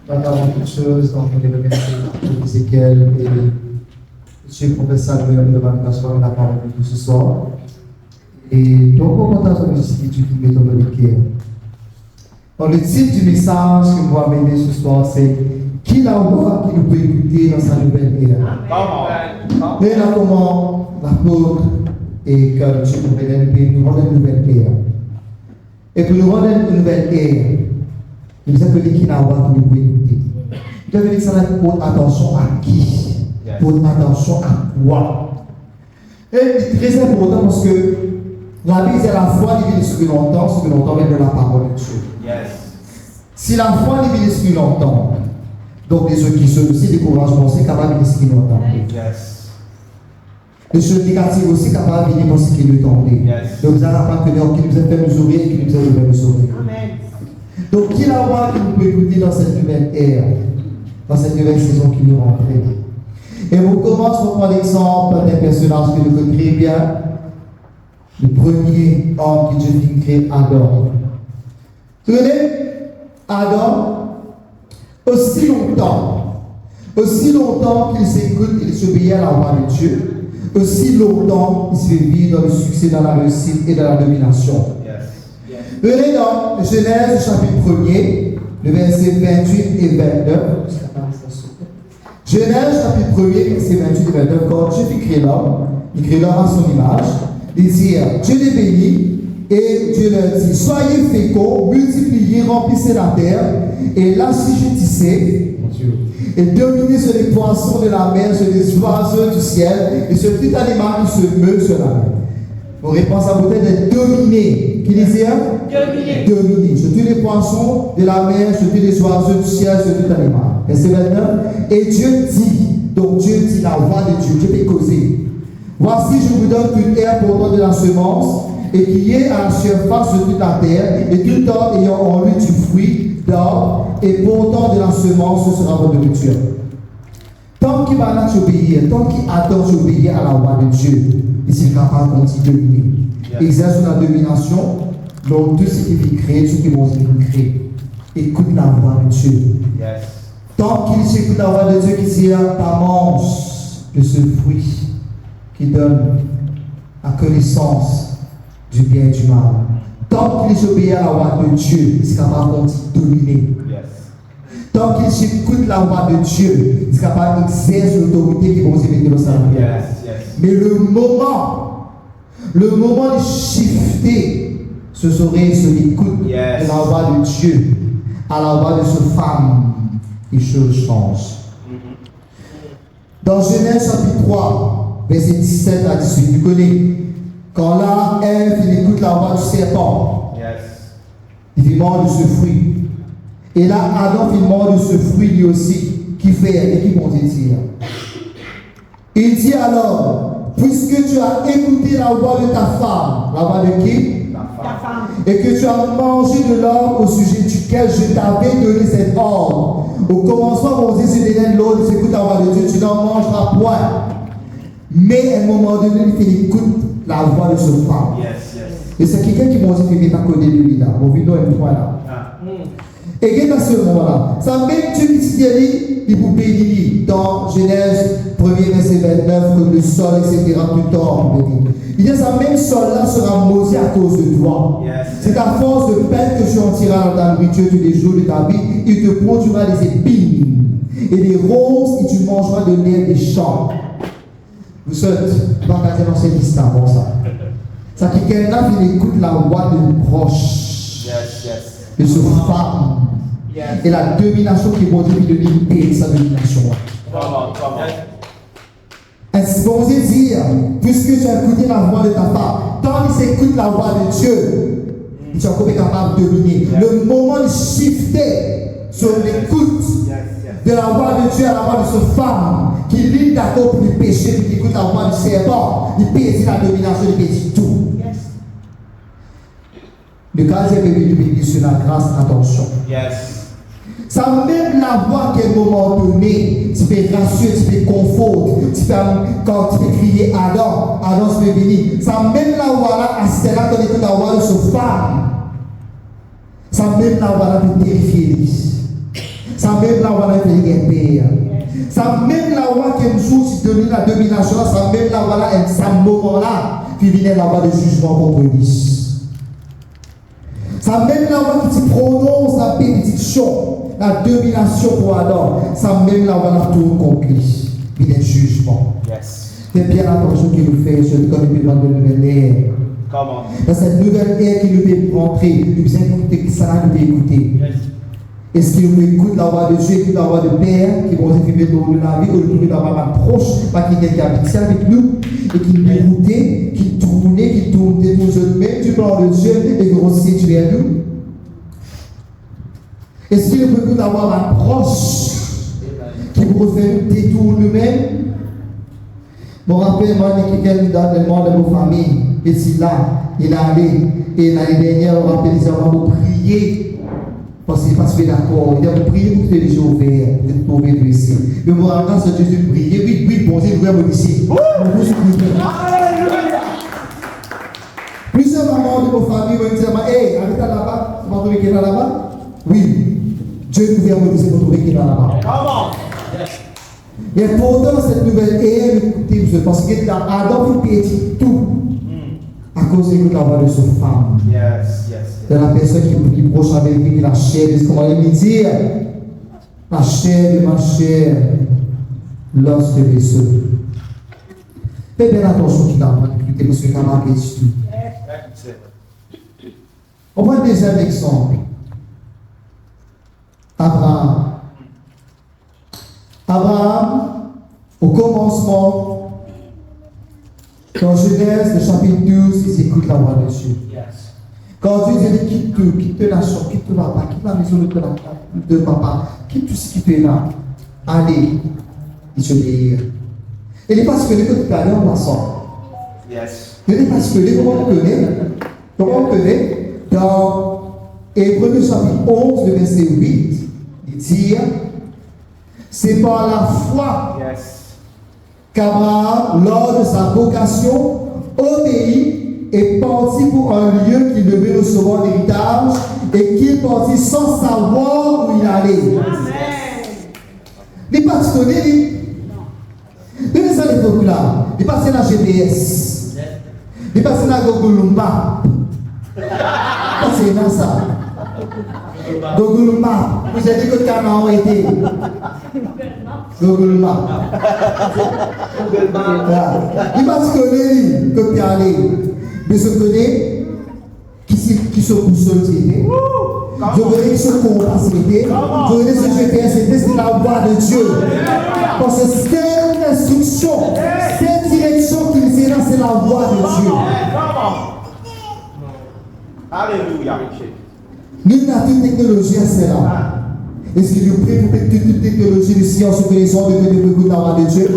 Nous avons beaucoup de choses, donc on est remercié pour Ézéchiel et M. le professeur de la parole de ce soir. Et donc, on va dans une institut qui met dans le cœur. Donc, le titre du message que nous allons amener ce soir, c'est qui la voix qui nous peut écouter dans sa nouvelle ère. Et là, comment l'apôtre et que M. nous rendre une nouvelle ère. Et pour nous rendre une nouvelle ère, il nous appelle qui la voix qui nous peut écouter. Il devait dire ça pour attention à qui, pour attention à quoi. Et c'est très important parce que la Bible, c'est la foi divine ce que l'on entend vient de la parole de Dieu. Si la foi divine ce que l'on entend, donc les autres qui sont aussi découragement, c'est capable de ce qu'ils entendent. Les choses négatives aussi capables de venir pour ce qu'ils entendent. Donc vous allez apprendre que qui nous a fait nous ouvrir et qui nous a ouvert nous ouvrir. Donc qui la voix qui nous peut écouter dans cette nouvelle ère, dans cette nouvelle saison qui nous rentre. Et on commence par prendre l'exemple d'un personnage que nous connaissons bien. Le premier homme que Dieu fit créer, Adam. Vous voyez, Adam, aussi longtemps qu'il s'écoute, il s'obéit à la voix de Dieu, aussi longtemps il se fait vivre dans le succès, dans la réussite et dans la domination. Vous voyez dans Genèse chapitre 1er, le verset 28 et 29. Genèse chapitre 1er, verset 28 et 29, quand Dieu fit créer l'homme, il crée l'homme à son image. Il dit, Dieu les bénit et Dieu leur dit, soyez féconds, multipliez, remplissez la terre et l'assujettissez et dominez sur les poissons de la mer, sur les oiseaux du ciel et sur tout animal qui se meut sur la mer. Vos réponses à vous être dominer. Qui disait dominer sur tous les poissons de la mer, sur tous les oiseaux du ciel, sur tout animal. Verset 29. Et Dieu dit, donc Dieu dit la voix de Dieu, Dieu peut causer. Voici, je vous donne une terre portant de la semence, et qui est à la surface de toute la terre, et tout homme ayant en lui du fruit d'or, et portant de la semence, ce sera votre nourriture. Tant qu'il va t'obéir, tant qu'il attend d'obéir à la voix de Dieu, il sera capable de continuer de dominer. Exerce la domination, donc tout ce qui est créé, tout ce qui est créé. Écoute la voix de Dieu. Tant qu'il s'écoute la voix de Dieu, qui dit, pas mange de ce fruit qui donne la connaissance du bien et du mal. Tant qu'il s'obéit à la voix de Dieu, il sera capable de dominer. Tant qu'il s'écoute la voix de Dieu, il sera capable d'exercer l'autorité qui va vous mettre dans sa vie. Mais le moment de shifter, ce serait sur l'écoute de la voix de Dieu, à la voix de cette femme, les choses changent. Dans Genèse chapitre 3, verset 17 à 18, vous connaissez, quand là, Ève, il écoute la voix du serpent, il dit mange de ce fruit. Et là, Adam, il mange de ce fruit lui aussi, qui fait, et qui vont dire. Il dit alors, puisque tu as écouté la voix de ta femme, la voix de qui? Ta femme. Et que tu as mangé de l'arbre au sujet duquel je t'avais donné cet ordre. Au commencement, mon Dieu, c'est d'élever l'ordre, écoute la voix de Dieu, tu n'en mangeras point. Mais à un moment donné, il écoute la voix de ce femme. Et c'est quelqu'un qui m'a dit qu'il n'est pas connu de lui là. Mon vidéo est point là. Et dans ce moment-là, ça même Dieu qui dit, il vous bénit dans Genèse 1er verset 29, comme le sol, etc. Tout temps. Il dit, ça même sol-là sera maudit à cause de toi. C'est à force de peine que tu en tireras dans ta nourriture tous les jours de ta vie. Il te produira des épines et des roses et tu mangeras de l'herbe des champs. Vous êtes partagés dans cette liste avant ça. Ça qui quelqu'un qui écoute la voix de proche de ce femme. Et la domination qui est montée de limiter sa domination. Est-ce qu'on peut dire, puisque tu as écouté la voix de ta femme, tant qu'il s'écoute la voix de Dieu, tu es encore capable de dominer. Le moment de shifter sur l'écoute de la voix de Dieu à la voix de cette femme, qui lit d'accord pour le péché, puis qui écoute la voix du serpent, il pèse la domination, il pèse tout. Le cas est béni sur la grâce, attention. Ça même la voix qu'à un moment donné, tu peux rassurer, tu peux conforter, quand tu peux crier Adam, Adam se peut bénir. Ça même la voix là, à ce là, quand tu écoutes la voix de cette femme, ça même la voix là peut terrifier. Ça même la voix fait une paix. Ça même la voix qui est jour si donner la domination, ça même la voix là, ça moment-là, qui vient la voix de jugement contre lui. Ça même la voix qui prononce la bénédiction, la domination pour Adam. Ça même la voix là tout contre lui. Il y a un jugement. C'est bien attention qu'il nous fait, je comme il demande de nouvelle ère. Dans cette nouvelle ère qui nous fait rentrer, nous devons écouter ça là, nous devons écouter. Est-ce qu'il nous écoute la voix de Dieu, écoute la voix de Père, qui vont s'effumer dans la vie, ou nous trouver la voix proche, pas qui est habité avec nous, et qui nous écoutait, qui tournait toujours même du plan de Dieu, et qui resitue vers nous. Est-ce qu'il nous écoute la voix proche, qui vous fait détourner nous-mêmes? Bon, rappelez-moi, quelqu'un dans le monde de vos familles, et si là, il est allé, et l'année dernière, on rappelle, on va prier. Parce qu'il n'est pas d'accord. Il a prié pour que les yeux ouverts, pour trouver le ici. Mais moi, grâce à Dieu, je prie. Oui, bon, c'est ouvert ici. Plusieurs mamans de vos familles vont dire, hey, arrête là-bas, tu vas trouver qui est là-bas? Oui. Dieu est ouvert ici pour trouver qui est là-bas. Et pendant cette nouvelle ère, écoutez, parce que Adam perdit tout à cause de la voix de sa femme. De la personne qui est proche avec lui, la chair, comment il dit, la chair de ma chair, l'os de vaisseau. Faites bien attention qu'il a écouté parce que quand on a dit tout. On prend un deuxième exemple. Abraham. Abraham, au commencement, dans Genèse, le chapitre 12, il écoute la voix de Dieu. Quand Dieu dit quitte la chambre, quitte le papa, quitte la maison de papa, quitte tout ce qui fait là, allez, il se dit. Et n'est pas ce que les côtés allés en passant. Il n'est pas ce que les, comment on connaît, dans Hébreux chapitre 11, le verset 8, il dit, c'est par la foi qu'Abraham, lors de sa vocation, obéit est parti pour un lieu qu'il devait recevoir l'héritage et qu'il partit sans savoir où il allait. Il n'est pas disponible. Il n'est pas l'époque là. Il n'est pas la GPS. Il n'est pas la Google Map. C'est dans ça. Google Map. Vous avez dit que le Canaan a été. Google Map. Il n'est pas disponible que tu es allé. Mais je connais qui se boussole c'était. Je connais qui se compas c'était. Je connais ce GPS c'était, c'est la voix de Dieu. Parce que cette instruction, cette direction qu'il fait là, c'est la voix de Dieu. Alléluia. Nous n'avons toute technologie à cela. Est-ce qu'il nous prie pour que toute technologie de science ou de l'essence de l'écoute la voix de Dieu?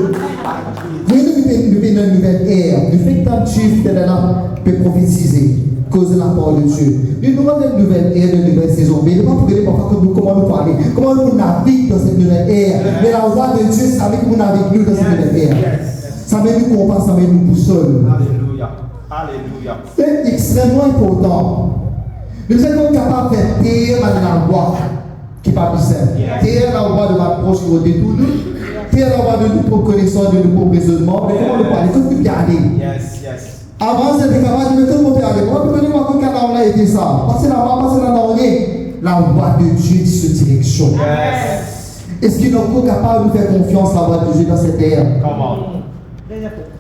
Nous vivons une nouvelle ère. Le fait que tant de chiffres là peut prophétiser, causer la parole de Dieu. Nous avons une nouvelle ère, une nouvelle saison. Mais il ne pas pour que comment nous parler, comment nous naviguer dans cette nouvelle ère. Mais la voix de Dieu, c'est avec nous naviguer dans cette nouvelle ère. Ça met nous compas, ça met nous boussole. Alléluia. Alléluia. C'est extrêmement important. Nous sommes capables de faire taire la voix qui n'est pas plus simple. Taire la voix de l'approche qui va détourner. Taire la voix de notre propre connaissance, de nos propres raisonnements. Mais comment nous parler? Qu'est-ce que tu peux aller? Avant, c'était capable de mettre tout le monde aller. Comment tu peux dire que quand on a été ça? Parce que la voix de Dieu dit cette direction. Est-ce qu'il n'est pas capable de faire confiance à la voix de Dieu dans cette ère? Comment?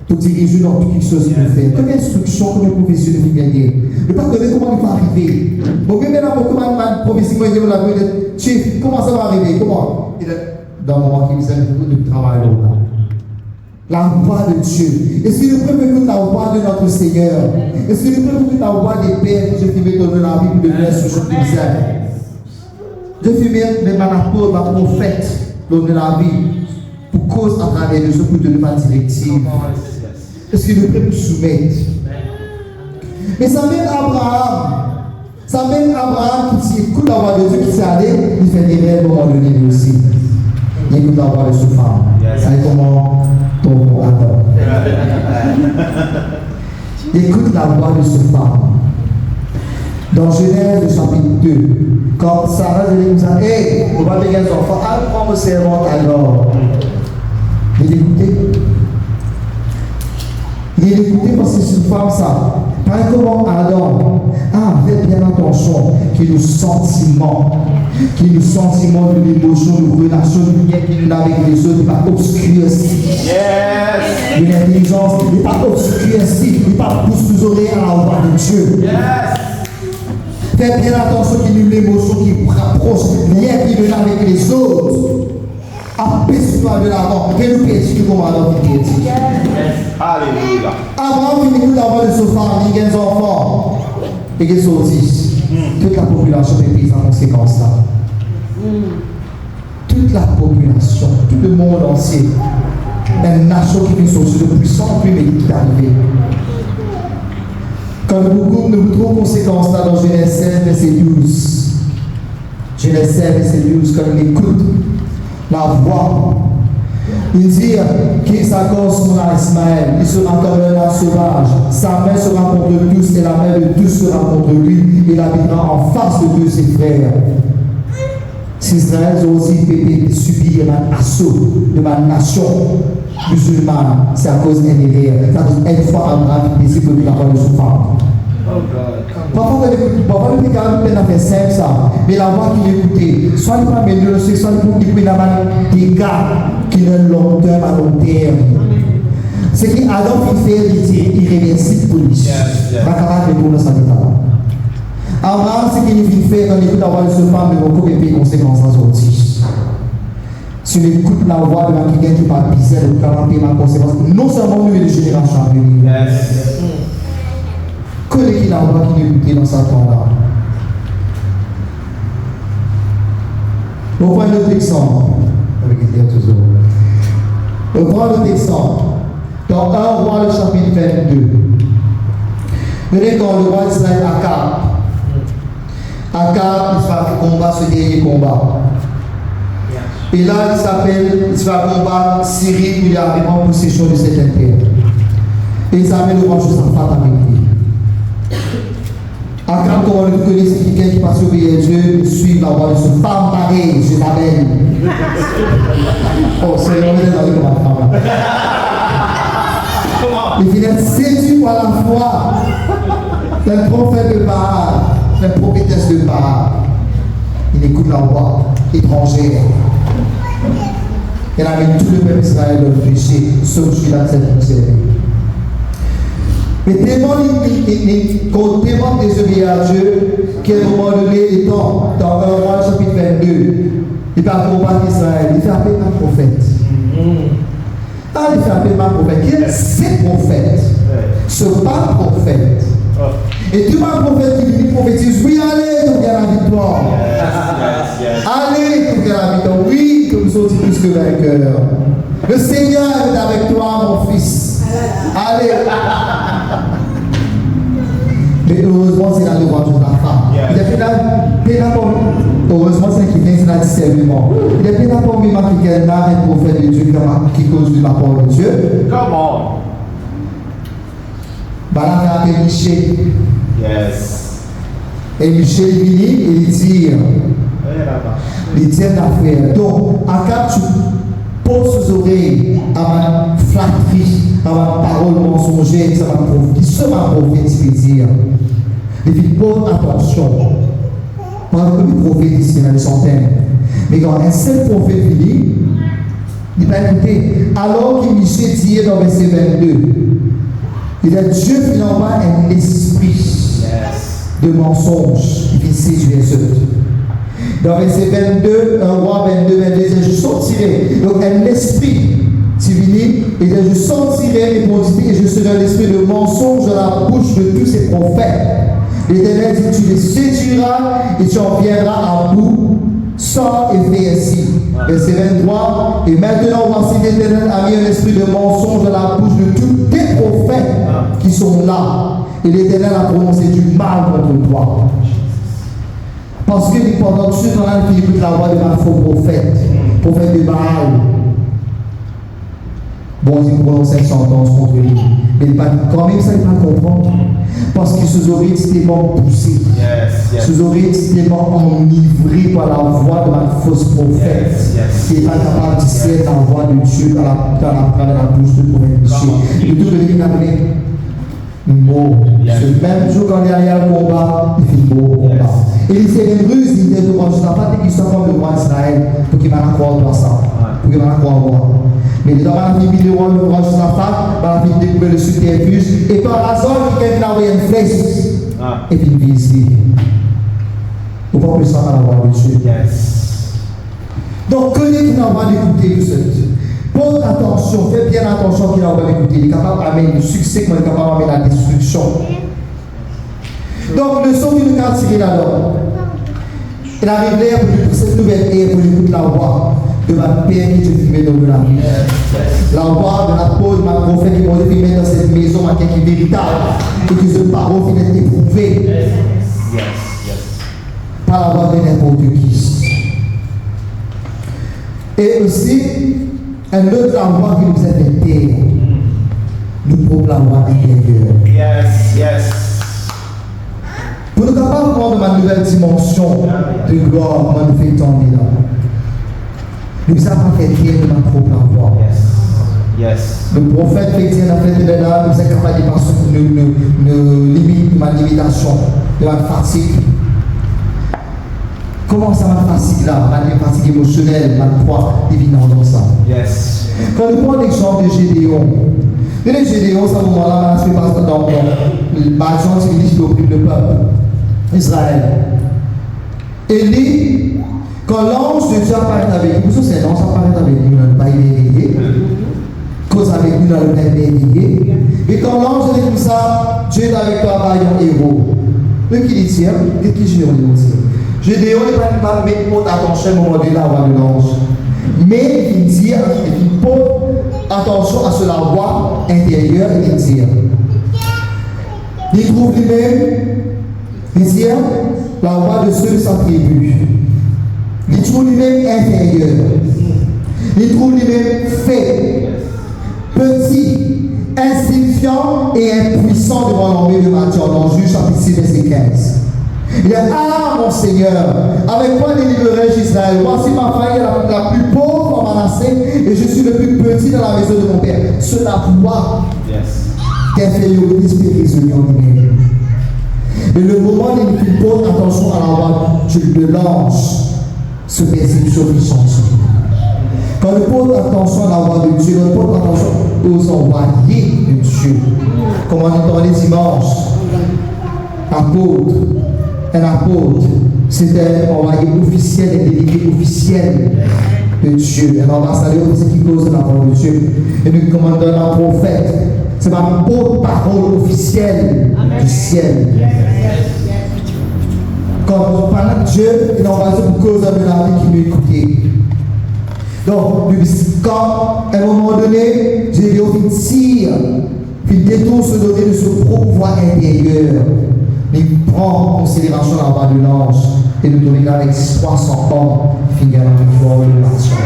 Pour diriger dans toute chose qu'il nous fait. Quelle instruction, comme une prophétie de gagner? Ne pas connaître comment il va arriver. Bon, même là, comment une prophétie va dire la vie de Chief, comment ça va arriver? Comment? Dans le moment qu'il nous a beaucoup de travail là. La voix de Dieu. Est-ce qu'il peut écouter la voix de notre Seigneur? Est-ce qu'il peut écouter la voix des pères que je fais donner la vie pour devenir ce que je disais? Je fais même ma prophète donner la vie pour cause à travers de ceux pour donner ma directive. Est-ce qu'il peut nous soumettre? Mais ça mène Abraham qui écoute la voix de Dieu qui s'est allé, il fait des rêves à un moment donné lui aussi. Il écoute la voix de sa femme. C'est comment ton Adam. Écoute la voix de sa femme. Dans Genèse chapitre 2, quand Sarah dit comme ça, hey, on va payer les enfants, prends vos servantes alors. Il écoutait. Il écoutait parce que c'est une femme ça. Pareil comment Adam faites bien attention que nos sentiments, de l'émotion, de relation, du lien qu'il a avec les autres, n'est pas obscurci. Yes. Une intelligence n'est pas obscurci, n'est pas pousse nos oreilles à la voix de Dieu. Yes. Faites bien attention qu'il y ait une émotion qui vous rapproche, lien qu'il a avec les autres. Apaise-toi de l'avant, que nous pédis comme Adam qui dit. Alléluia. Abraham finit tout d'abord de se faire, il y a des enfants, et qu'il sortit. Toute la population est prise en conséquence là. Toute la population, tout le monde entier, une nation qui vient sortir de puissance, puis mais qui est arrivé. Quand nous trouvons conséquences là dans Genèse 16, verset 12. Genèse 16, verset 12, quand on écoute la voix, il dit qu'il s'accorde son Ismaël, il sera comme un sauvage, sa main sera contre tous et la main de tous sera contre lui, il habitera en face de tous ses frères. Si Israël a aussi subi un assaut de ma nation musulmane, c'est à cause d'un erreur. Ça doit être fois Abraham qui décide de la parole de son femme. Parfois, on est quand même à faire simple ça, mais la voix qu'il écoutait, soit il pas amélioré, soit il faut qu'il puisse avoir des gars qui ont long terme à long terme. Ce qui Adam fait, il irréversible pour lui. Pas capable de répondre à ça. Abraham, ce qu'il fait quand il écoute la voix de ce femme, il va beaucoup payer conséquences à sortir. Si on écoute la voix de quelqu'un qui ne va pas pisser, il va payer ma conséquence. Non seulement lui, mais les générations à venir. Que l'équipe la voix qui écoutait dans sa temps-là. On prend un autre exemple. Avec les terres toujours. On prend un autre exemple. Dans 1 roi, le chapitre 22. Venez quand le roi d'Israël Akab, il va combattre ce dernier combat. Et là, il va combattre Syrie, où il y a vraiment possession de cette terre. Et il s'amène le roi Josaphat avec lui. Akab, comme on le connaît, c'est quelqu'un qui passe obéir à Dieu, suit la voie de ce femme pareille, je t'amène. Oh, c'est l'homme de la vie de ma femme. Il finit séduit par la foi d'un prophète de Baal, d'une prophétesse de Baal. Il écoute la voix étrangère. Il amène tout le peuple d'Israël dans le péché, sauf celui-là qui s'est conservé. Mais tellement désobéir à Dieu, qu'à un moment donné, étant dans 1 roi chapitre 22, il va combattre Israël, il fait appeler un prophète. Il fait appeler un prophète. Qui est ce prophète? Ce pas prophète. Et tout un prophète qui dit prophétise, oui, allez, pour gagner la victoire. Allez, pour gagner la victoire. Oui, que nous sommes plus que vainqueurs. Le Seigneur est avec toi, mon fils. Allez. Mais heureusement, c'est la devoir de la femme. Il est bien là pour heureusement, c'est qu'il vient, c'est la discernement. Il est bien là pour moi qui est là, un prophète de Dieu qui cause de la parole de Dieu. Comment? Voilà, il a appelé Michel. Yes. Et Michel est venu et il dit une affaire. Donc, Akab, tu poses aux oreilles à ma flatterie, à ma parole mensongère, qui sera ma prophétie, dire. Et puis, pose attention. Pas comme les prophètes ici, il y en a des centaines. Mais quand un seul prophète finit, il va écouter. Alors que Michel dit dans verset 22, il a Dieu finalement un esprit de mensonge qui séduit les autres. Dans verset 22, 1 roi 22, 22, je sortirai. Donc un esprit divin, et je sortirai mes maudits et je serai l'esprit de mensonge dans la bouche de tous ces prophètes. L'Éternel dit, tu les séduiras et tu en viendras à bout sans effet ainsi. Verset 23, et maintenant voici l'Éternel a mis un esprit de mensonge dans la bouche de tous tes prophètes qui sont là. Et l'Éternel a prononcé du mal contre toi. Parce que pendant que ceux dans la qui écoutent la voix de ma faux prophète, prophète de Baal, bon, il prononce une sentence contre lui. Mais quand même, ça, il va comprendre. Parce que ses oreilles étaient tellement poussées. Ses oreilles étaient tellement enivrées par la voix de ma fausse prophète. Qui n'est pas capable de discerner la voix de Dieu dans la bouche du prophète Michée. Et tout le monde a mort. Ce même jour, quand il est allé au combat, il fait mort au combat. Et il s'est une ruse, il dit, je n'ai pas dit qu'il soit comme le roi d'Israël pour qu'il m'en accorde toi ça. Pour qu'il m'en accorde moi. Mais dans la vie de roi Josaphat, dans la vie de découvrir le subterfuge, et par hasard, il a envoyé une flèche. Et puis il vise. Vous pouvez ça dans la voix de Dieu. Donc, connais qu'il n'a pas d'écouter tout ça. Pose attention, fais bien attention qu'il n'a pas d'écouter. Il est capable d'amener le succès, mais il est capable d'amener la destruction. Donc, le son qu'il nous a tiré là-dedans, il arrive là pour cette nouvelle ère, pour écouter la voix de ma Père qui te filmait dans la vie. La voix de la peau de ma prophète qui m'a filmé dans cette maison, ma qui est véritable, et que ce parole qui est éprouvé par la voix de n'importe qui. Et aussi, un autre la voix qui nous est intérieure, nous propre la voix intérieure. Pour nous capables de prendre ma nouvelle dimension de gloire, comment nous fait tomber là. Nous avons fait dire de ma propre voix. Le prophète fait dire dans la fête de là, nous sommes capables de passer nos limites, ma limitation, de ma fatigue. Comment ça ma fatigue là, ma fatigue émotionnelle, ma foi divine dans ça. Quand nous prenons l'exemple de Gédéon, Gédéon, ça moment-là, c'est pas dans le bâtiment qui occupe le peuple, Israël. Et lui, quand l'ange de Dieu apparaît avec nous, c'est l'ange apparaît avec nous dans le bail éveillé, cause avec nous dans le bail éveillé. Et quand l'ange dit comme ça, Dieu est avec toi, vaillant héros. Le qui dit tiens, qu'est-ce que Gédéon dit? Gédéon n'est pas mettre pour attention au moment de la voix de l'ange. Mais il dit, il porte attention à ce la voix intérieure et il dit. Il trouve lui-même, il dit, la voix de ceux de sa tribu. Il trouve lui-même inférieur. Il trouve lui-même fait, petit, insignifiant et impuissant devant l'armée de Matthieu dans Juge chapitre 6, verset 15. Il dit, ah mon Seigneur, avec quoi délivrerai-je Israël? Voici ma famille la plus pauvre en Manassé et je suis le plus petit dans la maison de mon père. Cela voit d'infériorité spirituelle en lui-même. Et le moment où il porte attention à la voix de l'ange, se persécution qui change. Quand il porte attention à la voix de Dieu, il porte attention aux envoyés de Dieu. Comme on entend les dimanches, un apôtre, c'était un envoyé officiel et délégué officiel de Dieu, un ambassadeur qui cause la parole de Dieu. Et nous commandons un prophète, c'est ma porte-parole officielle du ciel. Quand pendant Dieu, il envoie pour cause de la vie qui nous écoutait. Donc, quand à un moment donné, Gédéon tire, puis détourne se donner de son propre voix intérieure. Il prend en considération la voix de l'ange et nous domine avec 300 hommes qui gagnent une forme de nation.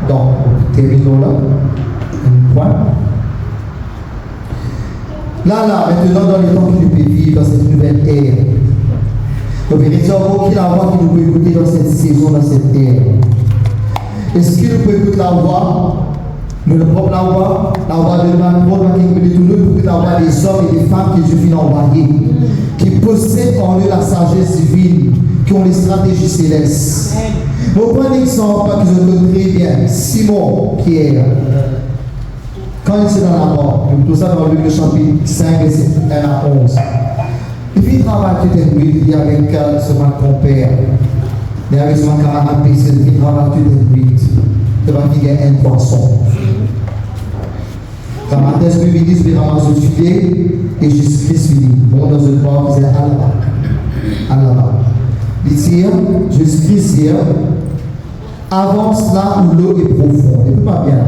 Donc, terminons là. Un point. Là, maintenant, dans le temps que nous pouvons vivre dans cette nouvelle ère, nous verrons qui la voix que nous pouvons écouter dans cette saison, dans cette ère. Est-ce que nous pouvons écouter la voix? Nous ne pouvons la voix de la voix des hommes et des femmes que Dieu vient envoyer, qui possèdent en eux la sagesse divine, qui ont les stratégies célestes. Nous prenons l'exemple que je connais très bien, Simon Pierre. Quand il était dans la mort, tout ça dans le chapitre 5, verset 1 à 11. Et puis il travaille tout un bruit, il dit avec son compère, il avec son camarade, il travaille tout un bruit. Il va finir un poisson. La matin, ce que je dis, je vais ramasser le filet et Jésus-Christ finit. Bon, dans une porte, il dit à là-bas. Il dit, Jésus-Christ dit, avance là où l'eau est profonde. Écoute-moi bien.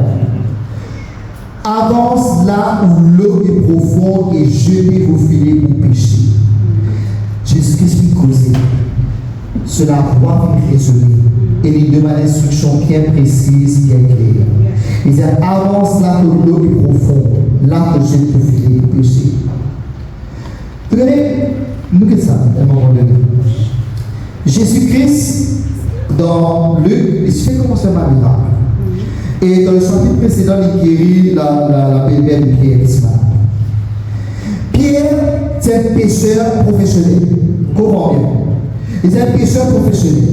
Avance là où l'eau est profonde et jetez vos filets pour pêcher. Jésus-Christ lui causait. Cela doit être raisonné. Et il demande une instruction bien précise, bien claire. Il dit avance là que l'eau est profonde, là que je peux filer le péché. Vous voyez, nous que ça, à un moment donné. Jésus-Christ, dans Luc, il se fait commencer un miracle. Et dans le chapitre précédent, il guérit la belle de Pierre. Pierre, c'est un pêcheur professionnel. Comment bien? Il est un pêcheur professionnel.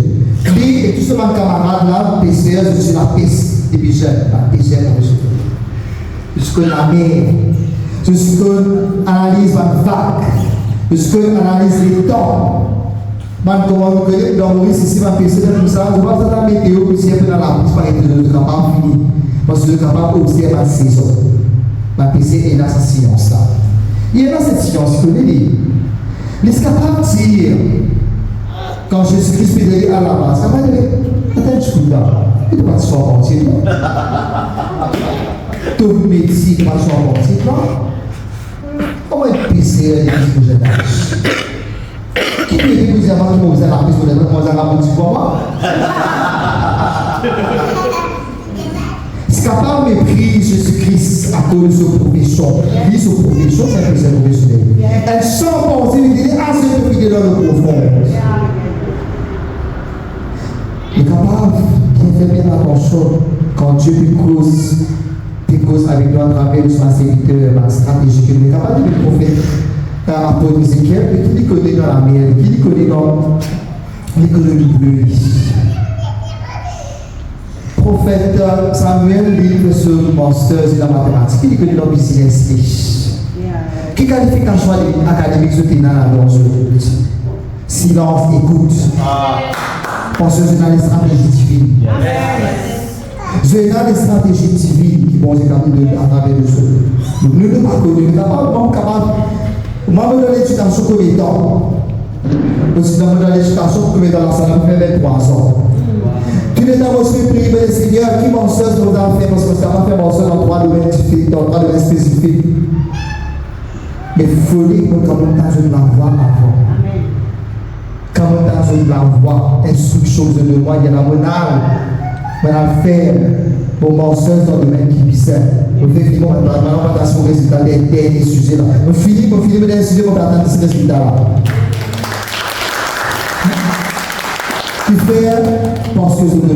Lui et tout ce camarade là, pêcheur, je suis la pêche des pêcheurs, la pêcheur professionnel. Je connais la mer, je connais analyse ma vague, je connais analyse les temps. Man, comment vous connaissez dans Maurice ici, ma pêcheur, tout ça, je vois que la météo, puis c'est un peu dans la piste, par exemple, je ne suis pas fini. Parce que je suis capable d'observer ma saison. Ma pêcheur est dans sa science là. Il est dans cette science, vous connaissez. Il est capable de dire, quand Jésus-Christ peut aller à la base, ça va dire, attends, je suis là. Il ne doit pas se faire mentir, non? Tout le médecin ne doit pas se faire mentir, non? Comment est-ce que c'est un jeune âge? Qui peut dire que vous avez la piste pour les autres, vous avez la piste pour moi? C'est capable de mépriser Jésus-Christ à cause de sa profession. Lui, sa profession, c'est un pêcheur professionnel. Elle chante penser, il dit, ah, c'est le fidèle dans le profond. Il est capable de faire bien attention quand Dieu te cause avec nous à travers son serviteur, la stratégie. Il est capable de dire prophète, apôtre Ézéchiel, qui lui connaît dans la mer, qui lui connaît dans l'économie bleue. Prophète Samuel livre sur master et la mathématique, qui lui connaît dans le business. Qui qualification académique se tenant dans le silence, écoute. Parce que c'est dans les stratégies divines. C'est dans les stratégies divines qui vont s'établir à travers le sol. Nous ne sommes pas connus, nous ne sommes pas capables. Moi, je donne l'éducation combien de temps? Parce que dans l'éducation, combien de temps la salle fait 23 ans. Tu n'es pas aussi privé le Seigneur qui m'en sort pour nous faire parce que ça va faire mon dans 3 domaines spécifiques. Mais il faut dire que quand on t'a la voix avant. Quand on t'a la voix, instruction de moi, il y a la monarque, faire pour mon seul dans le domaine qui vissait. On fait finir, on va attendre son résultat des derniers sujets là. On finit les derniers sujets, on va attendre ce résultat là. Tu fais parce que je ne peux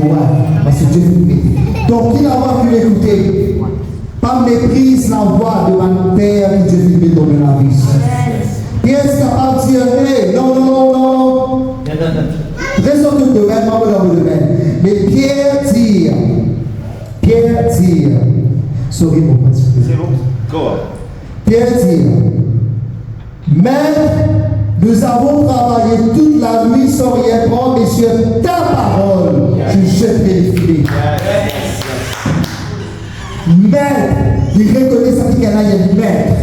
pas parce que Dieu fait. Donc il a pu l'écouter. Pas méprise la voix de ma père que Dieu fait dans la vie. Pierre est capable de dire hey, non. Raison de domaine, pas dans le domaine. Mais Pierre tire. Sorry, mon père. C'est bon. Go on. Pierre tire. Mais nous avons travaillé toute la nuit sans rien prendre, et sur ta parole, je jetterai les filets. Maître, il reconnaît ça qu'il y a un maître.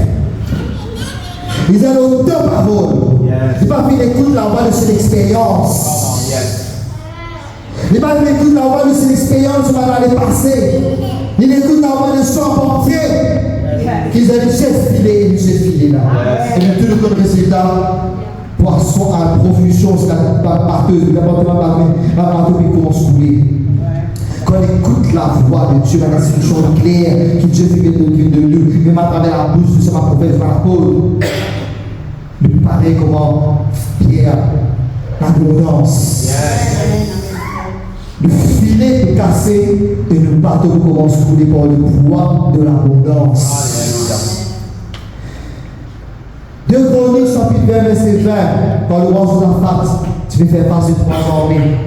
Ils ont deux paroles. Il n'a pas fait l'écoute la voix de son expérience. Il n'a pas fait l'écoute la voix de son expérience dans le passé. Il écoute la voix de son portier. Qu'ils ont j'ai filé là. Et tout le résultat, poisson à profusion, c'est la parteuse, la bateau qui commence à couler. Quand on écoute la voix de Dieu, la instruction claire qui Dieu fait de nous, même à travers la bouche de ma prophète, ma parole, nous parler comment Pierre, l'abondance. Le filet est cassé et le bateau commence à couler par le pouvoir de l'abondance. 2 Chroniques, chapitre 20, verset 20, quand le roi Josaphat, tu peux faire face aux 3 armées.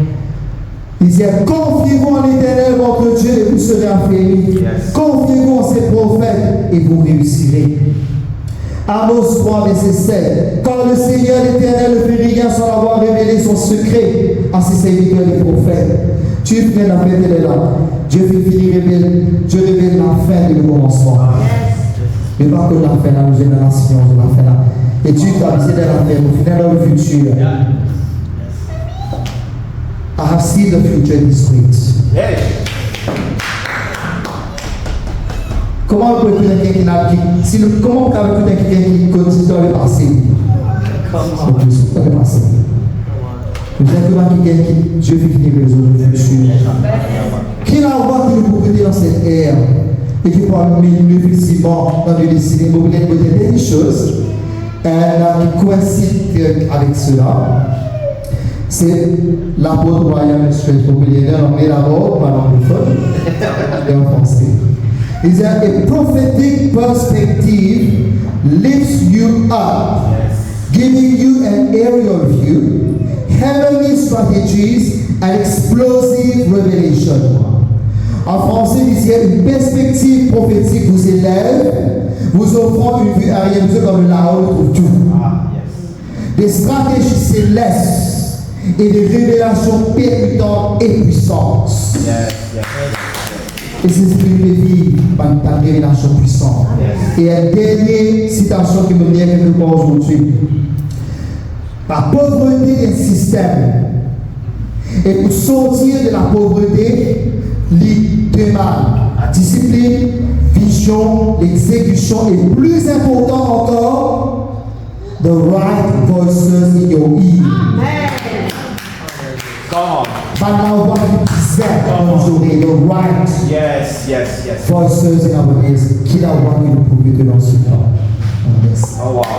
Il dit, confiez-vous en l'Éternel, votre Dieu, et vous serez affermis. Confiez-vous en ses prophètes, et vous réussirez. Amos 3, verset 7. Quand le Seigneur l'Éternel ne fait rien sans avoir révélé son secret à ses serviteurs les prophètes. Dieu fait la fin de là. Dieu fait finir, Dieu révèle la fin de le commencement. Mais pas que la fin, la génération de la fin. Et Dieu t'a visé dans la fin, au final dans le futur. I have seen the future in this week. Comment on peut écouter quelqu'un comment on peut écouter quelqu'un qui continue dans le passé? Dans le passé. Vous avez remarqué que Dieu fait finir les autres. Qui la voix qui nous propose dans cette ère et qui peut amener effectivement dans le décider, vous voulez dire des choses qui coïncident avec cela. C'est l'apôtre Brian Straight, vous pouvez lire en anglais d'abord, pas en anglophone, et en français. Il dit a prophetic perspective lifts you up, giving you an aerial view, heavenly strategies, and explosive revelation. En français, il disait une perspective prophétique vous élève, vous offrant une vue aérienne comme là-haut trouve tout. Des stratégies célestes et des révélations percutantes et puissantes. Et c'est ce que je veux vivre par une révélation puissante. Et une dernière citation qui me vient quelque part aujourd'hui. La pauvreté d'un système. Et pour sortir de la pauvreté, deux mal. Discipline, vision, l'exécution et plus important encore, the right voices in your ear. Come on. But now what you present aujourd'hui, the right Yes. voices in our ears, qui a envie de prouver que dans ce temps. Oh wow.